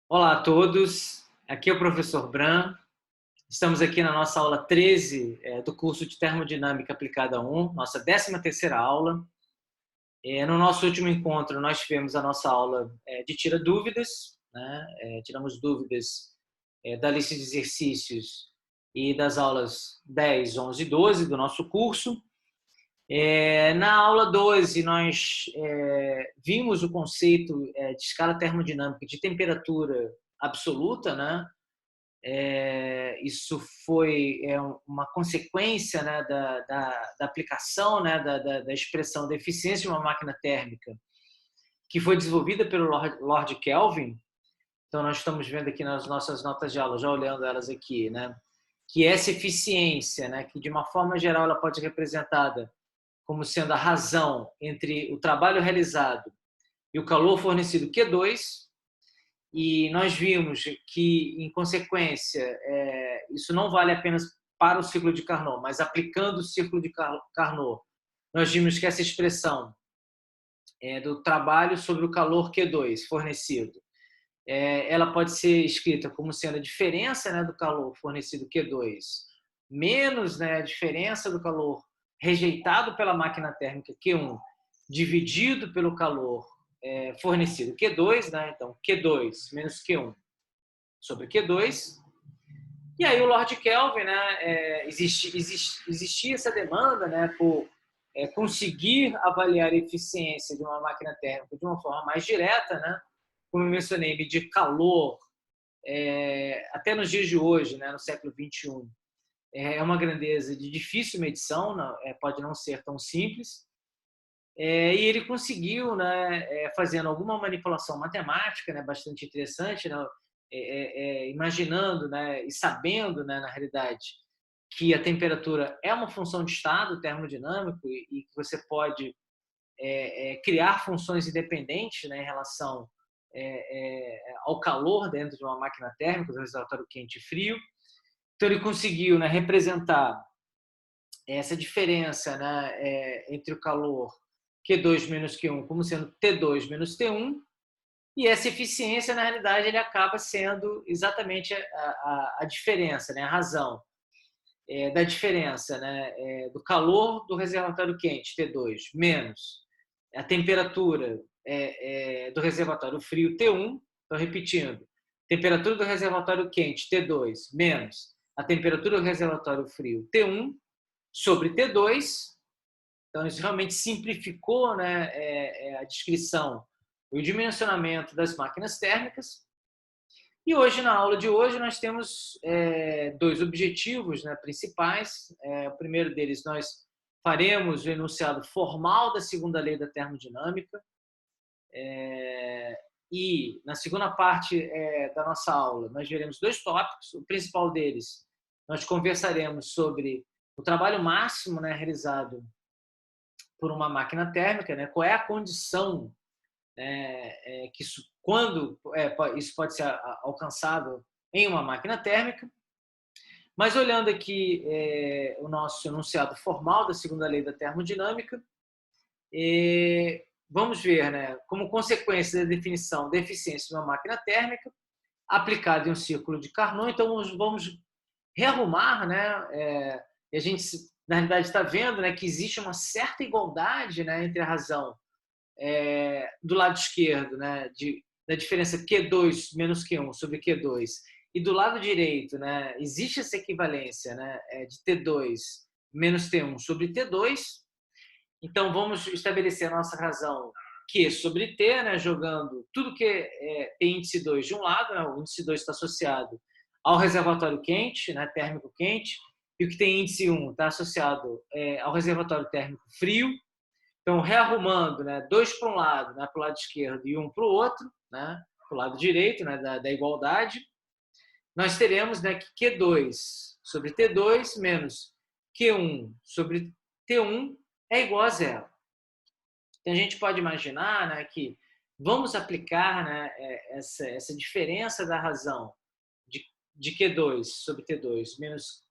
Olá a todos, aqui é o professor Bran. Estamos aqui na nossa aula 13 do curso de Termodinâmica Aplicada 1, nossa 13ª aula. No nosso último encontro, nós tivemos a nossa aula de Tira Dúvidas, né? Tiramos dúvidas da lista de exercícios e das aulas 10, 11 e 12 do nosso curso. Na aula 12, nós vimos o conceito de escala termodinâmica de temperatura absoluta, né? Isso foi uma consequência, né, da aplicação, né, da expressão da eficiência de uma máquina térmica, que foi desenvolvida pelo Lord Kelvin. Então, nós estamos vendo aqui nas nossas notas de aula, já olhando elas aqui, né, que essa eficiência, né, que de uma forma geral ela pode ser representada como sendo a razão entre o trabalho realizado e o calor fornecido Q2, e nós vimos que, em consequência, isso não vale apenas para o ciclo de Carnot, mas aplicando o ciclo de Carnot, nós vimos que essa expressão do trabalho sobre o calor Q2 fornecido, ela pode ser escrita como sendo a diferença, né, do calor fornecido Q2 menos, né, a diferença do calor rejeitado pela máquina térmica Q1 dividido pelo calor fornecido Q2, né? Então Q2 menos Q1 sobre Q2. E aí o Lord Kelvin, né, existia essa demanda, né, por conseguir avaliar a eficiência de uma máquina térmica de uma forma mais direta, né? Como eu mencionei, medir calor, até nos dias de hoje, né, no século XXI, é uma grandeza de difícil medição, pode não ser tão simples. E ele conseguiu, né, fazendo alguma manipulação matemática, né, bastante interessante, né, imaginando, né, e sabendo, né, na realidade, que a temperatura é uma função de estado termodinâmico e que você pode criar funções independentes, né, em relação ao calor dentro de uma máquina térmica, do reservatório quente e frio. Então ele conseguiu, né, representar essa diferença, né, entre o calor Q2 menos Q1 como sendo T2 menos T1, e essa eficiência, na realidade, ele acaba sendo exatamente a diferença, né, a razão da diferença, né, do calor do reservatório quente, T2, menos a temperatura do reservatório frio, T1. Então, repetindo, temperatura do reservatório quente, T2, menos a temperatura do reservatório frio, T1, sobre T2. Então, isso realmente simplificou, né, a descrição e o dimensionamento das máquinas térmicas. E hoje, na aula de hoje, nós temos dois objetivos, né, principais. O primeiro deles, nós faremos o enunciado formal da segunda lei da termodinâmica. E, na segunda parte da nossa aula, nós veremos dois tópicos. O principal deles, nós conversaremos sobre o trabalho máximo, né, realizado por uma máquina térmica, né? Qual é a condição que quando isso pode ser alcançado em uma máquina térmica. Mas olhando aqui o nosso enunciado formal da segunda lei da termodinâmica, vamos ver, né, como consequência da definição da eficiência de uma máquina térmica aplicada em um círculo de Carnot. Então vamos rearrumar, né? E a gente, na realidade, está vendo, né, que existe uma certa igualdade, né, entre a razão do lado esquerdo, né, da diferença Q2 menos Q1 sobre Q2, e do lado direito, né, existe essa equivalência, né, de T2 menos T1 sobre T2. Então, vamos estabelecer a nossa razão Q sobre T, né, jogando tudo que tem índice 2 de um lado, né, o índice 2 está associado ao reservatório quente, né, térmico quente, e o que tem índice 1 está associado ao reservatório térmico frio. Então, rearrumando, né, 2 para um lado, né, para o lado esquerdo, e 1 para o outro, né, para o lado direito, né, da igualdade, nós teremos, né, que Q2 sobre T2 menos Q1 sobre T1 é igual a zero. Então, a gente pode imaginar, né, que vamos aplicar, né, essa diferença da razão de Q2 sobre T2 menos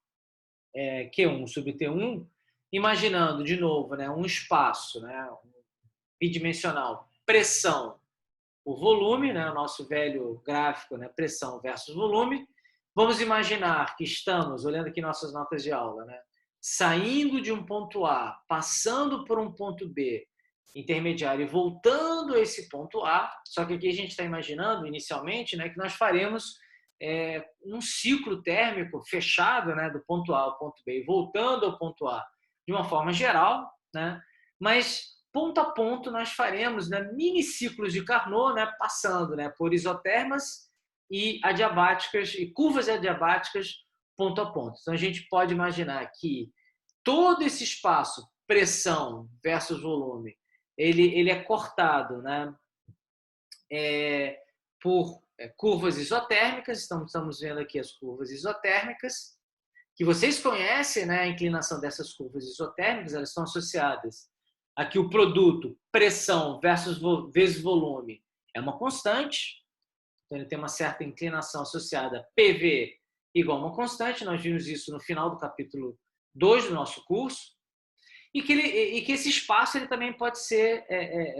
Q1 sobre T1, imaginando, de novo, né, um espaço, né, bidimensional, pressão por volume, né? O nosso velho gráfico, né? Pressão versus volume. Vamos imaginar que estamos, olhando aqui nossas notas de aula, né? Saindo de um ponto A, passando por um ponto B intermediário e voltando a esse ponto A, só que aqui a gente está imaginando, inicialmente, né, que nós faremos um ciclo térmico fechado, né, do ponto A ao ponto B e voltando ao ponto A de uma forma geral, né, mas ponto a ponto nós faremos, né, mini ciclos de Carnot, né, passando, né, por isotermas e adiabáticas e curvas adiabáticas ponto a ponto. Então a gente pode imaginar que todo esse espaço, pressão versus volume, ele é cortado, né, por curvas isotérmicas. Estamos vendo aqui as curvas isotérmicas, que vocês conhecem, né, a inclinação dessas curvas isotérmicas, elas estão associadas a que o produto pressão vezes volume é uma constante, então ele tem uma certa inclinação associada a PV igual a uma constante. Nós vimos isso no final do capítulo 2 do nosso curso, e que esse espaço ele também pode ser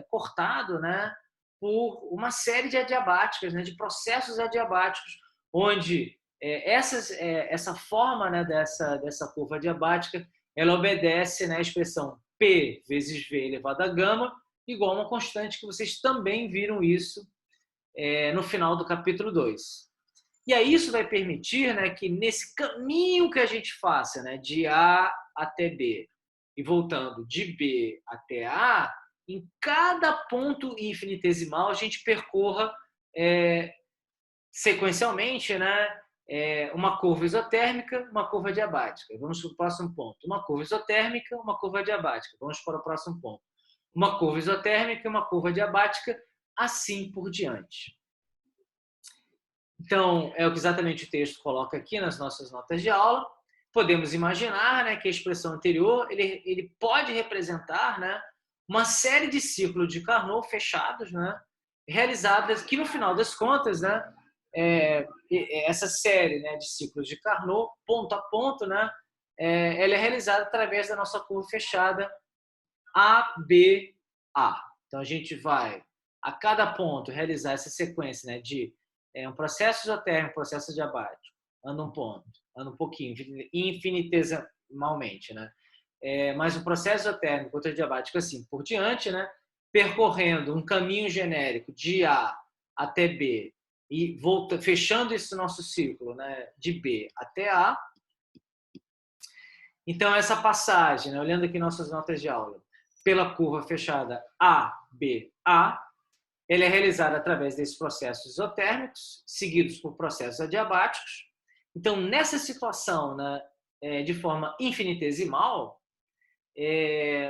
cortado, né, por uma série de adiabáticas, né, de processos adiabáticos, onde essa forma, né, dessa curva adiabática, ela obedece, né, à expressão P vezes V elevado a gama, igual a uma constante, que vocês também viram isso no final do capítulo 2. E aí isso vai permitir, né, que nesse caminho que a gente faça, né, de A até B, e voltando de B até A, em cada ponto infinitesimal a gente percorra sequencialmente, né, uma curva isotérmica, uma curva adiabática. Vamos para o próximo ponto. Uma curva isotérmica, uma curva adiabática. Vamos para o próximo ponto. Uma curva isotérmica, uma curva adiabática, assim por diante. Então, é o que exatamente o texto coloca aqui nas nossas notas de aula. Podemos imaginar, né, que a expressão anterior ele pode representar, né, uma série de ciclos de Carnot fechados, né, realizadas que, no final das contas, né, essa série, né, de ciclos de Carnot, ponto a ponto, né, ela é realizada através da nossa curva fechada ABA. Então, a gente vai, a cada ponto, realizar essa sequência, né, de um processo isotérmico, processo adiabático, anda um ponto, anda um pouquinho, infinitesimalmente, né? Mas o processo isotérmico, outro adiabático, assim por diante, né? Percorrendo um caminho genérico de A até B e fechando esse nosso ciclo, né, de B até A. Então, essa passagem, né, olhando aqui nossas notas de aula, pela curva fechada ABA, ele é realizado através desses processos isotérmicos, seguidos por processos adiabáticos. Então, nessa situação, né, de forma infinitesimal,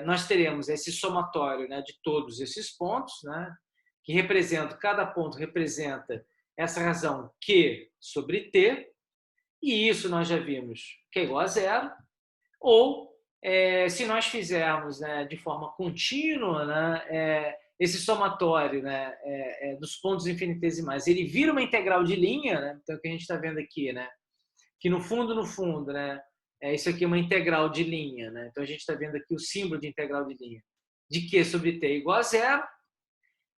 nós teremos esse somatório, né, de todos esses pontos, né, que representa, cada ponto representa essa razão Q sobre T, e isso nós já vimos que é igual a zero, ou se nós fizermos, né, de forma contínua, né, esse somatório, né, dos pontos infinitesimais, ele vira uma integral de linha, né? Então, o que a gente está vendo aqui, né, que no fundo, né, isso aqui é uma integral de linha, né? Então, a gente está vendo aqui o símbolo de integral de linha de Q sobre T igual a zero,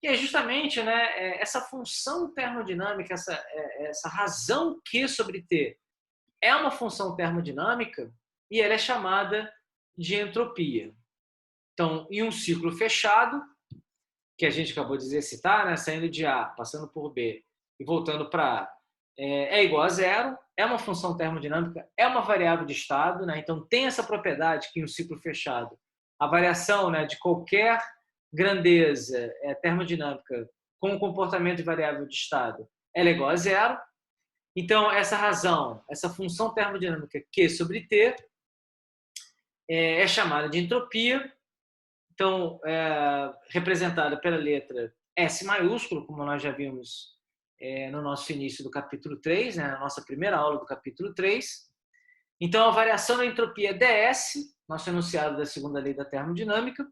e é justamente, né, essa função termodinâmica, essa razão Q sobre T é uma função termodinâmica e ela é chamada de entropia. Então, em um ciclo fechado, que a gente acabou de exercitar, né, saindo de A, passando por B e voltando para A, é igual a zero, é uma função termodinâmica, é uma variável de estado, né, então tem essa propriedade que em um ciclo fechado, a variação, né, de qualquer grandeza termodinâmica com o comportamento de variável de estado, ela é igual a zero. Então, essa razão, essa função termodinâmica Q sobre T é chamada de entropia. Então, representada pela letra S maiúsculo, como nós já vimos no nosso início do capítulo 3, né, na nossa primeira aula do capítulo 3. Então, a variação da entropia ds, nosso enunciado da segunda lei da termodinâmica,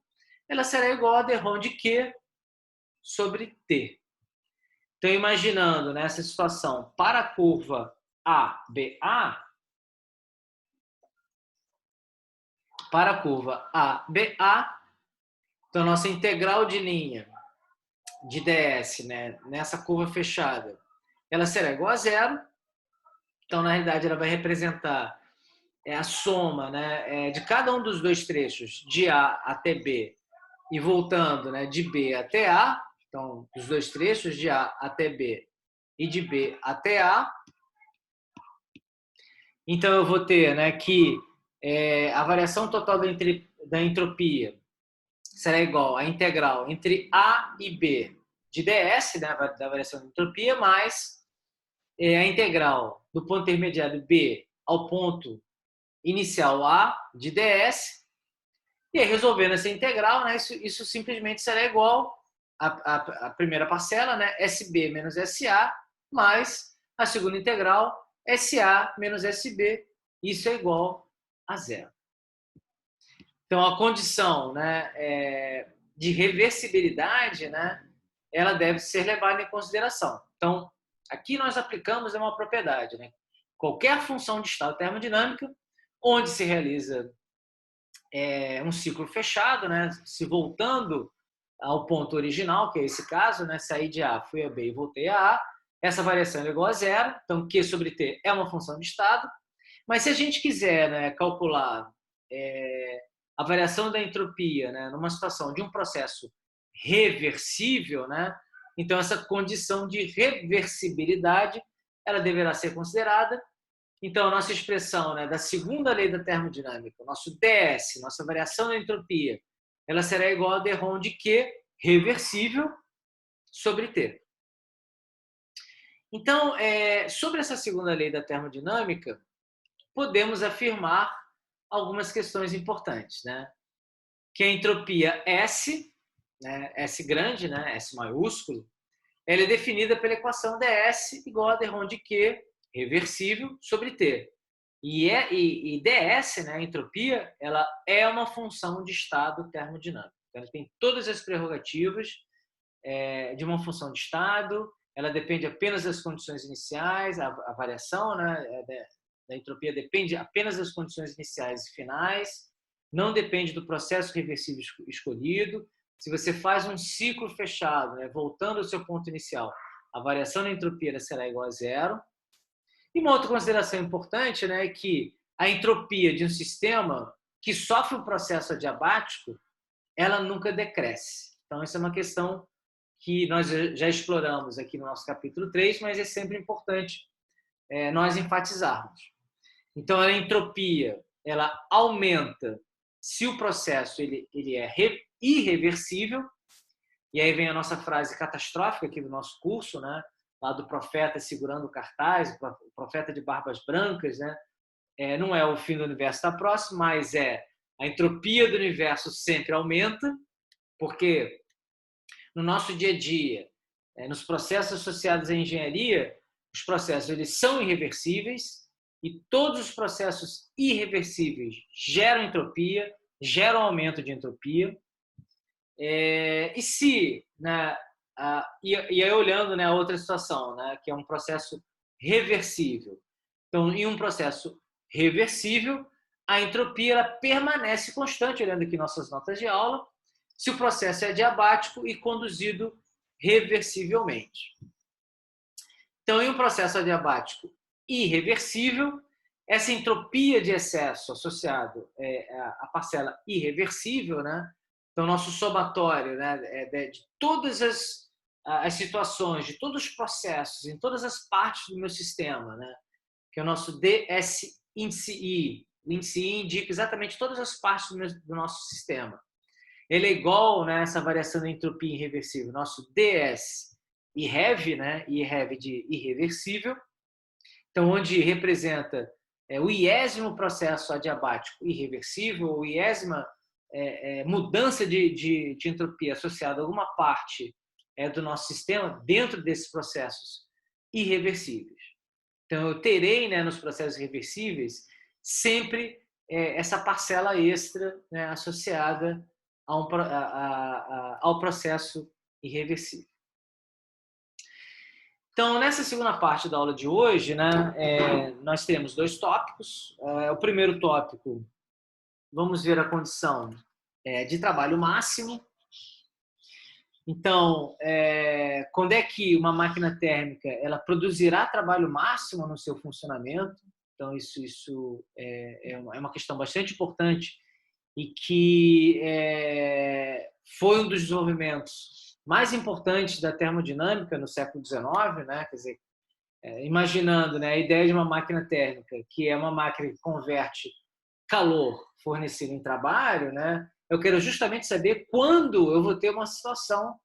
ela será igual a d-ρ de Q sobre T. Então, imaginando nessa situação, para a curva ABA, então, nossa integral de linha de ds, né, nessa curva fechada, ela será igual a zero. Então, na realidade, ela vai representar a soma, né, de cada um dos dois trechos, de A até B, e voltando, né, de B até A. Então, os dois trechos, de A até B e de B até A. Então, eu vou ter, né, que a variação total da entropia será igual à integral entre A e B de ds, né, da variação da entropia, mais a integral do ponto intermediário B ao ponto inicial A de ds. E aí, resolvendo essa integral, né, isso simplesmente será igual à primeira parcela, né, SB menos SA, mais a segunda integral, SA menos SB. Isso é igual a zero. Então, a condição, né, de reversibilidade, né, ela deve ser levada em consideração. Então, aqui nós aplicamos uma propriedade, né? Qualquer função de estado termodinâmica, onde se realiza um ciclo fechado, né, se voltando ao ponto original, que é esse caso, né, saí de A, fui a B e voltei a A, essa variação é igual a zero. Então, Q sobre T é uma função de estado. Mas se a gente quiser, né, calcular a variação da entropia, né, numa situação de um processo reversível, né, então essa condição de reversibilidade ela deverá ser considerada. Então, a nossa expressão, né, da segunda lei da termodinâmica, nosso ds, nossa variação da entropia, ela será igual a d-ROM de Q reversível sobre T. Então, sobre essa segunda lei da termodinâmica, podemos afirmar algumas questões importantes, né? Que a entropia S, né, S grande, né, S maiúsculo, ela é definida pela equação ds igual a d-ROM de Q reversível sobre T. E ds, né, a entropia, ela é uma função de estado termodinâmico. Ela tem todas as prerrogativas de uma função de estado, ela depende apenas das condições iniciais, a variação, né, da entropia depende apenas das condições iniciais e finais, não depende do processo reversível escolhido. Se você faz um ciclo fechado, né, voltando ao seu ponto inicial, a variação da entropia será igual a zero. E uma outra consideração importante, né, é que a entropia de um sistema que sofre um processo adiabático, ela nunca decresce. Então, isso é uma questão que nós já exploramos aqui no nosso capítulo 3, mas é sempre importante nós enfatizarmos. Então, a entropia ela aumenta se o processo ele é irreversível. E aí vem a nossa frase catastrófica aqui do nosso curso, né? Lá do profeta segurando o cartaz, o profeta de barbas brancas, né? Não é o fim do universo está próximo, mas a entropia do universo sempre aumenta, porque no nosso dia a dia, nos processos associados à engenharia, os processos eles são irreversíveis e todos os processos irreversíveis geram entropia, geram aumento de entropia. E se, né, e aí olhando, né, a outra situação, né, que é um processo reversível. Então, em um processo reversível, a entropia ela permanece constante, olhando aqui nossas notas de aula, se o processo é adiabático e conduzido reversivelmente. Então, em um processo adiabático irreversível, essa entropia de excesso associado à parcela irreversível, né? Então, nosso somatório, né, de todas as situações, de todos os processos, em todas as partes do meu sistema, né? Que é o nosso ds índice I. O índice I indica exatamente todas as partes do nosso sistema. Ele é igual, né, essa variação da entropia irreversível, nosso ds irrev, né, irrev de irreversível, então onde representa o iésimo processo adiabático irreversível, ou iésima mudança de entropia associada a alguma parte do nosso sistema dentro desses processos irreversíveis. Então, eu terei, né, nos processos reversíveis sempre essa parcela extra, né, associada ao processo irreversível. Então, nessa segunda parte da aula de hoje, né, nós temos dois tópicos. O primeiro tópico, vamos ver a condição de trabalho máximo. Então, quando é que uma máquina térmica ela produzirá trabalho máximo no seu funcionamento? Então, isso é uma questão bastante importante e que foi um dos desenvolvimentos mais importantes da termodinâmica no século XIX, né? Quer dizer, imaginando, né, a ideia de uma máquina térmica, que é uma máquina que converte calor fornecido em trabalho, né? Eu quero justamente saber quando eu vou ter uma situação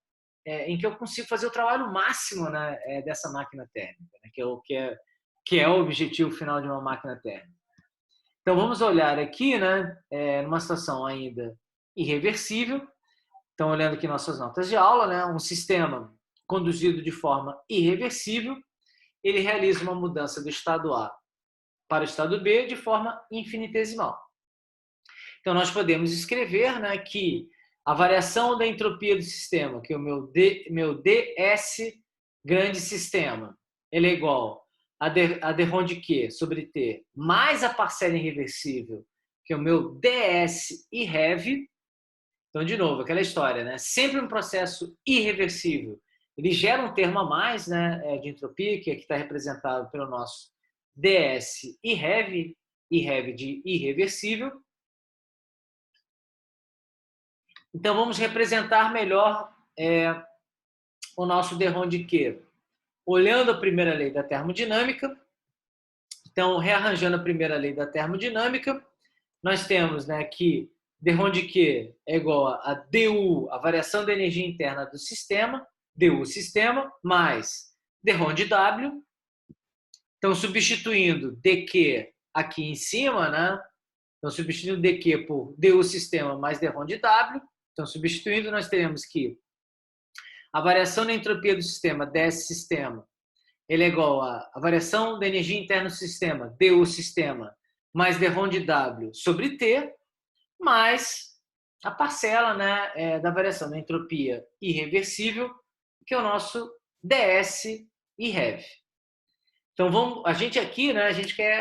em que eu consigo fazer o trabalho máximo, né, dessa máquina térmica, né, que é o objetivo final de uma máquina térmica. Então vamos olhar aqui, né, numa situação ainda irreversível. Então olhando aqui nossas notas de aula, né, um sistema conduzido de forma irreversível, ele realiza uma mudança do estado A para o estado B de forma infinitesimal. Então, nós podemos escrever, né, que a variação da entropia do sistema, que é o meu ds grande sistema, ele é igual a d rho de Q sobre T mais a parcela irreversível, que é o meu ds e rev. Então, de novo, aquela história, né? Sempre um processo irreversível. Ele gera um termo a mais, né, de entropia, que aqui está representado pelo nosso ds e rev de irreversível. Então, vamos representar melhor o nosso d rho de Q. Olhando a primeira lei da termodinâmica, então, rearranjando a primeira lei da termodinâmica, nós temos, né, que d rho de Q é igual a du, a variação da energia interna do sistema, du sistema, mais d rho de W. Então, substituindo dq aqui em cima, né? Então, substituindo dq por du sistema mais d rho de W. Então, substituindo, nós teremos que a variação da entropia do sistema, desse sistema, ele é igual a variação da energia interna do sistema, du sistema, mais d rho de W sobre T, mais a parcela, né, da variação da entropia irreversível, que é o nosso ds e rev. Então, a gente aqui, né,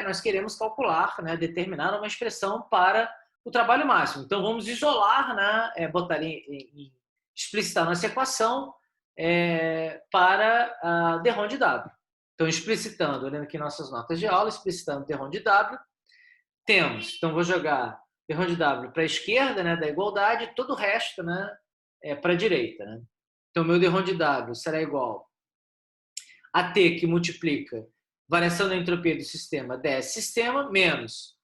nós queremos calcular, né, determinar uma expressão para o trabalho máximo. Então, vamos isolar, né, explicitar nossa equação para a d rho de W. Então, explicitando, olhando aqui nossas notas de aula, explicitando d rho de W, temos, então vou jogar d rho de W para a esquerda, né, da igualdade, todo o resto, né, para a direita. Né? Então, meu d rho de W será igual a T, que multiplica variação da entropia do sistema ds sistema, menos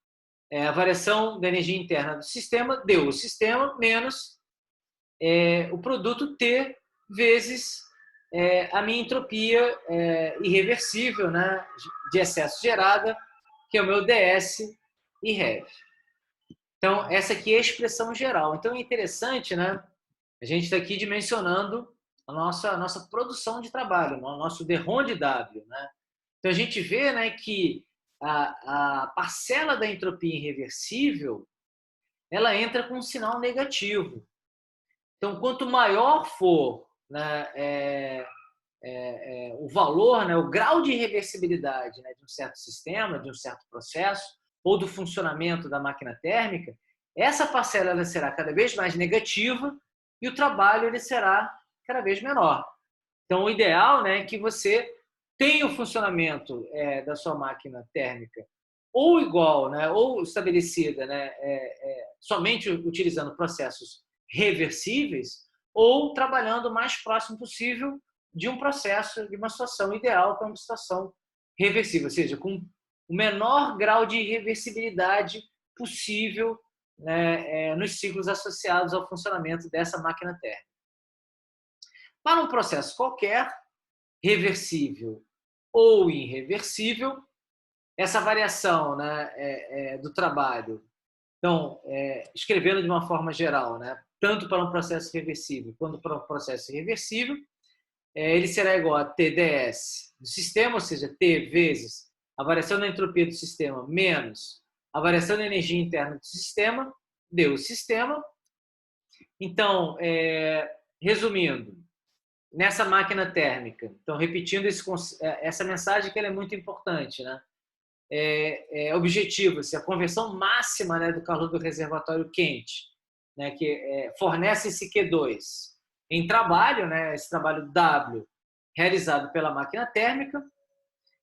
a variação da energia interna do sistema, du sistema, menos o produto T vezes a minha entropia irreversível, né, de excesso gerada, que é o meu ds e rev. Então, essa aqui é a expressão geral. Então, é interessante, né? A gente está aqui dimensionando a nossa produção de trabalho, o nosso d rho de W, né? Então, a gente vê, né, que a parcela da entropia irreversível ela entra com um sinal negativo. Então, quanto maior for, né, o valor, né, o grau de irreversibilidade, né, de um certo sistema, de um certo processo, ou do funcionamento da máquina térmica, essa parcela ela será cada vez mais negativa e o trabalho ele será cada vez menor. Então, o ideal, né, é que você tenha o funcionamento da sua máquina térmica ou igual, né, ou estabelecida, né, somente utilizando processos reversíveis ou trabalhando o mais próximo possível de um processo, de uma situação ideal para uma situação reversível, ou seja, com o menor grau de irreversibilidade possível, né, nos ciclos associados ao funcionamento dessa máquina térmica. Para um processo qualquer, reversível ou irreversível, essa variação, né, do trabalho, então, escrevendo de uma forma geral, né, tanto para um processo reversível quanto para um processo irreversível, ele será igual a TdS do sistema, ou seja, T vezes a variação da entropia do sistema menos a variação da energia interna do sistema, deu o sistema. Então, resumindo, nessa máquina térmica, então repetindo essa mensagem que ela é muito importante, né? Objetivo, a conversão máxima, né, do calor do reservatório quente, né, que fornece esse Q2 em trabalho, né? Esse trabalho W realizado pela máquina térmica.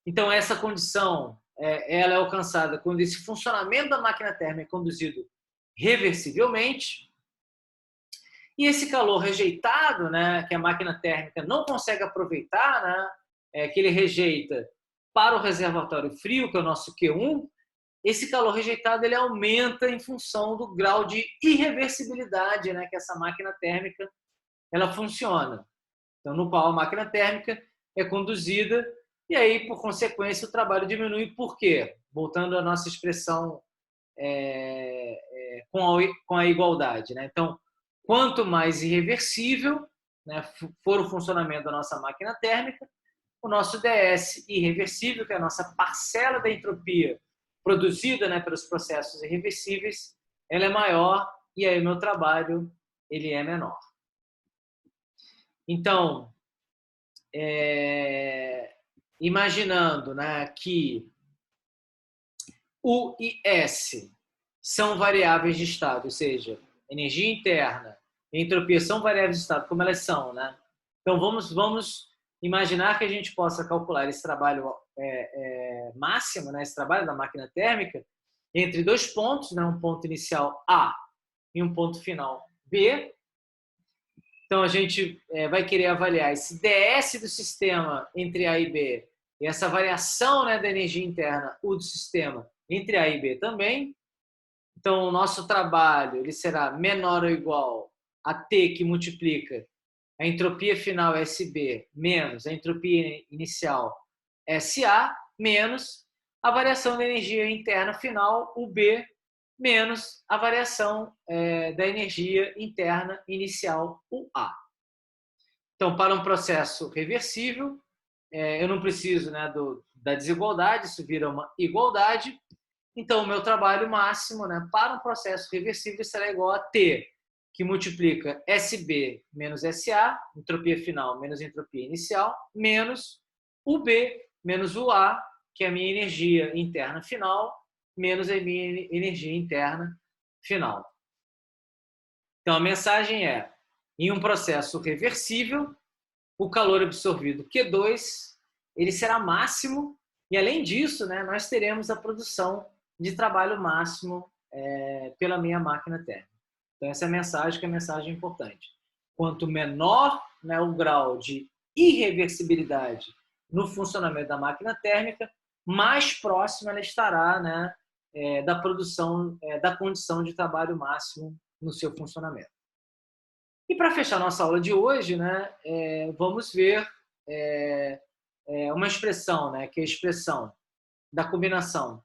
Então, essa condição ela é alcançada quando esse funcionamento da máquina térmica é conduzido reversivelmente. E esse calor rejeitado, né, que a máquina térmica não consegue aproveitar, né, que ele rejeita para o reservatório frio, que é o nosso Q1, esse calor rejeitado ele aumenta em função do grau de irreversibilidade, né, que essa máquina térmica ela funciona. Então, no qual a máquina térmica é conduzida e aí, por consequência, o trabalho diminui. Por quê? Voltando à nossa expressão com a igualdade, né? Então, quanto mais irreversível, né, for o funcionamento da nossa máquina térmica, o nosso DS irreversível, que é a nossa parcela da entropia produzida, né, pelos processos irreversíveis, ela é maior e aí o meu trabalho ele é menor. Então, imaginando, né, que U e S são variáveis de estado, ou seja, energia interna e entropia são variáveis de estado, como elas são, né? Então, vamos imaginar que a gente possa calcular esse trabalho máximo, né, esse trabalho da máquina térmica, entre dois pontos, né, um ponto inicial A e um ponto final B. Então, a gente vai querer avaliar esse DS do sistema entre A e B e essa variação, né, da energia interna U do sistema entre A e B também. Então, o nosso trabalho ele será menor ou igual a T, que multiplica a entropia final SB menos a entropia inicial SA, menos a variação da energia interna final, UB, menos a variação da energia interna inicial, UA. Então, para um processo reversível, eu não preciso, né, da desigualdade, isso vira uma igualdade. Então, o meu trabalho máximo, né, para um processo reversível será igual a T, que multiplica SB menos SA, entropia final menos entropia inicial, menos UB menos UA, que é a minha energia interna final, menos a minha energia interna final. Então, a mensagem é, em um processo reversível, o calor absorvido Q2 ele será máximo e, além disso, né, nós teremos a produção de trabalho máximo pela minha máquina térmica. Então, essa é a mensagem, que é a mensagem importante. Quanto menor, né, o grau de irreversibilidade no funcionamento da máquina térmica, mais próxima ela estará, né, da produção, da condição de trabalho máximo no seu funcionamento. E para fechar nossa aula de hoje, né, vamos ver uma expressão, né, que é a expressão da combinação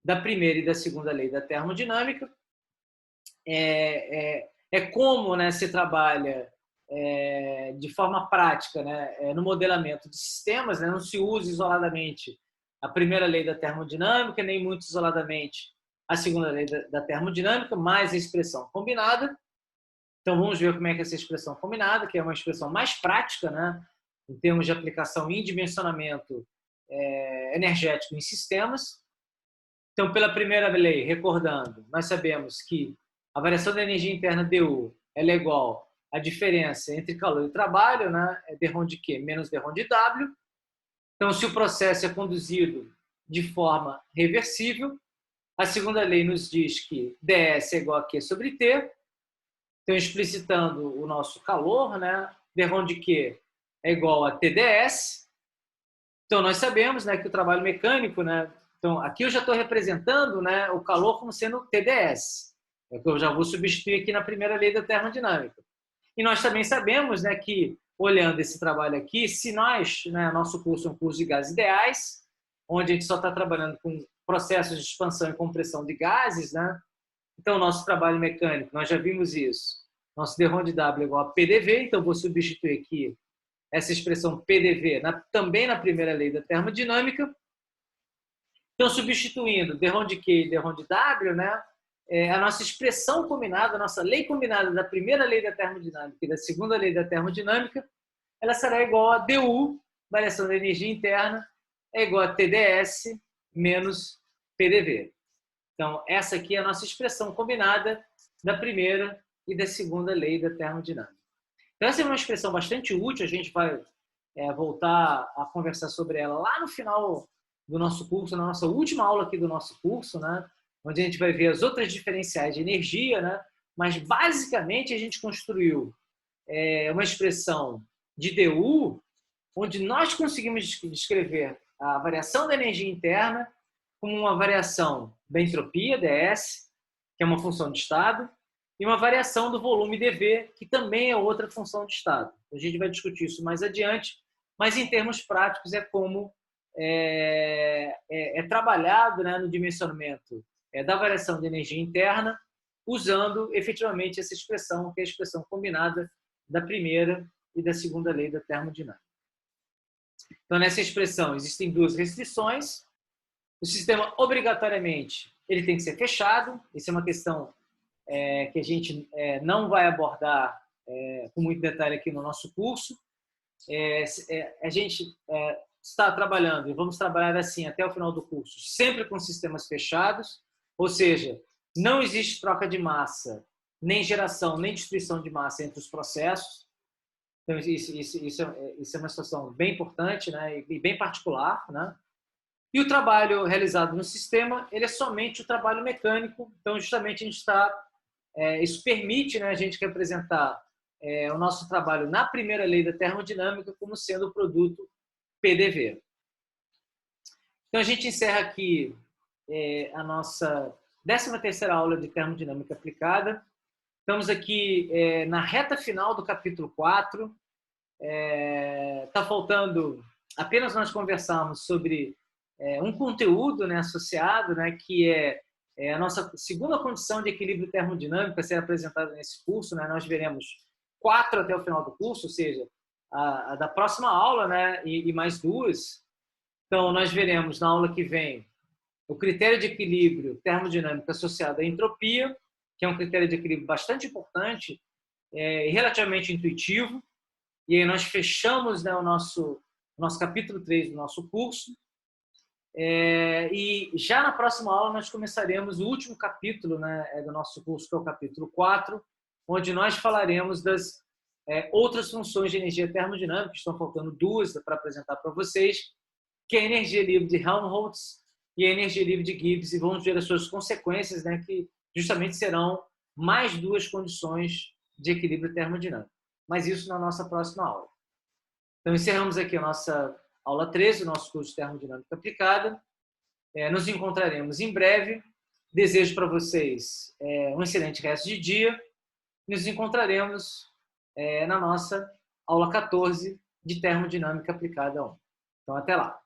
da primeira e da segunda lei da termodinâmica. Como, né, se trabalha de forma prática, né, no modelamento de sistemas, né, não se usa isoladamente a primeira lei da termodinâmica, nem muito isoladamente a segunda lei da termodinâmica, mas a expressão combinada. Então, vamos ver como é que é essa expressão combinada, que é uma expressão mais prática, né, em termos de aplicação em dimensionamento energético em sistemas. Então, pela primeira lei, recordando, nós sabemos que a variação da energia interna dU ela é igual à diferença entre calor e trabalho, né, é dρ de Q menos dρ de W. Então, se o processo é conduzido de forma reversível, a segunda lei nos diz que dS é igual a Q sobre T. Então, explicitando o nosso calor, né, dρ de Q é igual a TdS. Então, nós sabemos, né, que o trabalho mecânico, né, então, aqui eu já estou representando, né, o calor como sendo TdS. É que eu já vou substituir aqui na primeira lei da termodinâmica. E nós também sabemos, né, que, olhando esse trabalho aqui, se nós, né, nosso curso é um curso de gases ideais, onde a gente só está trabalhando com processos de expansão e compressão de gases, né, então, o nosso trabalho mecânico, nós já vimos isso. Nosso dρ de W é igual a PDV, então vou substituir aqui essa expressão PDV também na primeira lei da termodinâmica. Então, substituindo dρ de Q e dρ de W, né, a nossa expressão combinada, a nossa lei combinada da primeira lei da termodinâmica e da segunda lei da termodinâmica, ela será igual a dU, variação da energia interna, é igual a TdS menos PDV. Então, essa aqui é a nossa expressão combinada da primeira e da segunda lei da termodinâmica. Então, essa é uma expressão bastante útil, a gente vai voltar a conversar sobre ela lá no final do nosso curso, na nossa última aula aqui do nosso curso, né? Onde a gente vai ver as outras diferenciais de energia, né? Mas, basicamente, a gente construiu uma expressão de DU, onde nós conseguimos descrever a variação da energia interna como uma variação da entropia, ds, que é uma função de estado, e uma variação do volume dV, que também é outra função de estado. A gente vai discutir isso mais adiante, mas em termos práticos é como trabalhado, né, no dimensionamento da variação de energia interna, usando efetivamente essa expressão, que é a expressão combinada da primeira e da segunda lei da termodinâmica. Então, nessa expressão, existem duas restrições. O sistema, obrigatoriamente, ele tem que ser fechado. Isso é uma questão que a gente não vai abordar com muito detalhe aqui no nosso curso. A gente está trabalhando, e vamos trabalhar assim até o final do curso, sempre com sistemas fechados, ou seja, não existe troca de massa, nem geração, nem destruição de massa entre os processos. Então, isso é uma situação bem importante, né, e bem particular, né? E o trabalho realizado no sistema, ele é somente o trabalho mecânico. Então, justamente, a gente isso permite, né, a gente representar o nosso trabalho na primeira lei da termodinâmica como sendo o produto PDV. Então, a gente encerra aqui a nossa 13ª aula de termodinâmica aplicada. Estamos aqui na reta final do capítulo 4. Está faltando apenas nós conversarmos sobre um conteúdo, né, associado, né, que é a nossa segunda condição de equilíbrio termodinâmico a ser apresentada nesse curso. Né? Nós veremos 4 até o final do curso, ou seja, a da próxima aula, né, e mais 2. Então, nós veremos na aula que vem o critério de equilíbrio termodinâmico associado à entropia, que é um critério de equilíbrio bastante importante e relativamente intuitivo. E aí nós fechamos, né, o nosso capítulo 3 do nosso curso. E já na próxima aula nós começaremos o último capítulo, né, do nosso curso, que é o capítulo 4, onde nós falaremos das outras funções de energia termodinâmica. Estão faltando 2 para apresentar para vocês, que é a energia livre de Helmholtz e a energia livre de Gibbs, e vamos ver as suas consequências, né, que justamente serão mais 2 condições de equilíbrio termodinâmico. Mas isso na nossa próxima aula. Então, encerramos aqui a nossa aula 13, o nosso curso de termodinâmica aplicada. Nos encontraremos em breve. Desejo para vocês um excelente resto de dia. Nos encontraremos na nossa aula 14 de termodinâmica aplicada 1. Então, até lá.